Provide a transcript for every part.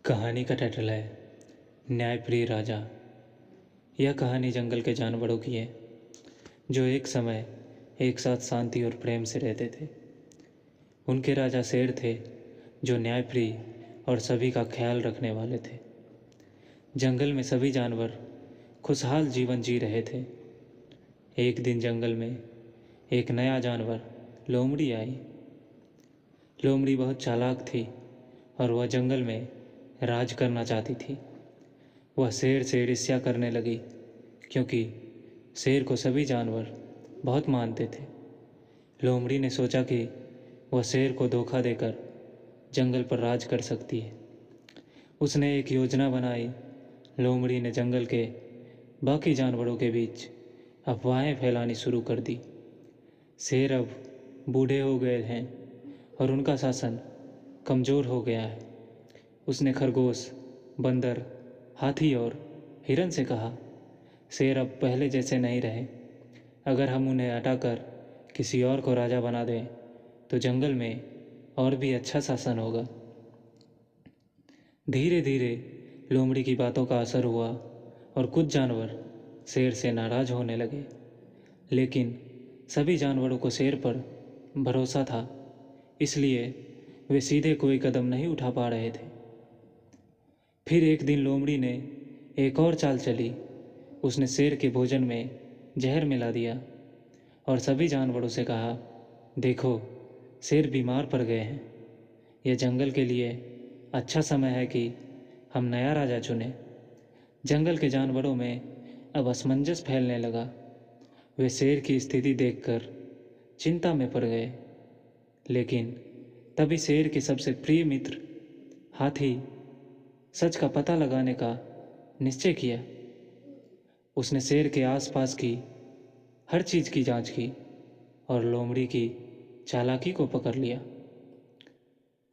कहानी का टाइटल है न्यायप्रिय राजा। यह कहानी जंगल के जानवरों की है जो एक समय एक साथ शांति और प्रेम से रहते थे। उनके राजा शेर थे जो न्यायप्रिय और सभी का ख्याल रखने वाले थे। जंगल में सभी जानवर खुशहाल जीवन जी रहे थे। एक दिन जंगल में एक नया जानवर लोमड़ी आई। लोमड़ी बहुत चालाक थी और वह जंगल में राज करना चाहती थी। वह शेर से ईर्ष्या करने लगी क्योंकि शेर को सभी जानवर बहुत मानते थे। लोमड़ी ने सोचा कि वह शेर को धोखा देकर जंगल पर राज कर सकती है। उसने एक योजना बनाई। लोमड़ी ने जंगल के बाकी जानवरों के बीच अफवाहें फैलानी शुरू कर दी। शेर अब बूढ़े हो गए हैं और उनका शासन कमज़ोर हो गया है। उसने खरगोश, बंदर, हाथी और हिरन से कहा, शेर अब पहले जैसे नहीं रहे। अगर हम उन्हें हटाकर किसी और को राजा बना दें तो जंगल में और भी अच्छा शासन होगा। धीरे धीरे लोमड़ी की बातों का असर हुआ और कुछ जानवर शेर से नाराज होने लगे, लेकिन सभी जानवरों को शेर पर भरोसा था, इसलिए वे सीधे कोई कदम नहीं उठा पा रहे थे। फिर एक दिन लोमड़ी ने एक और चाल चली। उसने शेर के भोजन में जहर मिला दिया और सभी जानवरों से कहा, देखो, शेर बीमार पड़ गए हैं। यह जंगल के लिए अच्छा समय है कि हम नया राजा चुनें। जंगल के जानवरों में अब असमंजस फैलने लगा। वे शेर की स्थिति देखकर चिंता में पड़ गए, लेकिन तभी शेर के सबसे प्रिय मित्र हाथी सच का पता लगाने का निश्चय किया। उसने शेर के आसपास की हर चीज़ की जांच की और लोमड़ी की चालाकी को पकड़ लिया।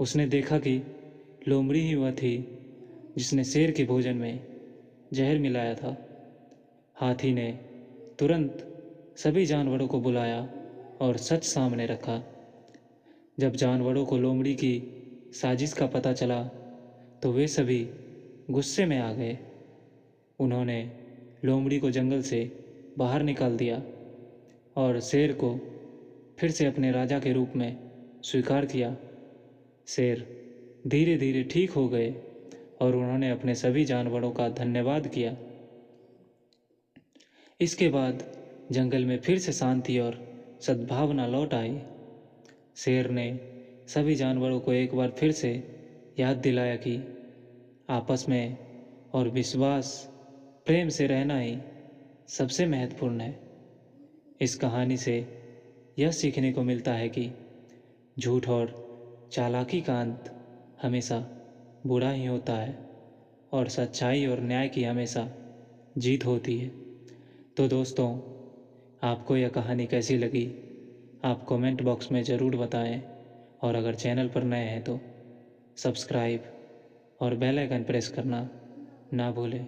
उसने देखा कि लोमड़ी ही वह थी जिसने शेर के भोजन में जहर मिलाया था। हाथी ने तुरंत सभी जानवरों को बुलाया और सच सामने रखा। जब जानवरों को लोमड़ी की साजिश का पता चला तो वे सभी गुस्से में आ गए। उन्होंने लोमड़ी को जंगल से बाहर निकाल दिया और शेर को फिर से अपने राजा के रूप में स्वीकार किया। शेर धीरे धीरे ठीक हो गए और उन्होंने अपने सभी जानवरों का धन्यवाद किया। इसके बाद जंगल में फिर से शांति और सद्भावना लौट आई। शेर ने सभी जानवरों को एक बार फिर से याद दिलाया कि आपस में और विश्वास, प्रेम से रहना ही सबसे महत्वपूर्ण है। इस कहानी से यह सीखने को मिलता है कि झूठ और चालाकी का अंत हमेशा बुरा ही होता है और सच्चाई और न्याय की हमेशा जीत होती है। तो दोस्तों, आपको यह कहानी कैसी लगी आप कमेंट बॉक्स में ज़रूर बताएं और अगर चैनल पर नए हैं तो सब्सक्राइब और बेल आइकन प्रेस करना ना भूलें।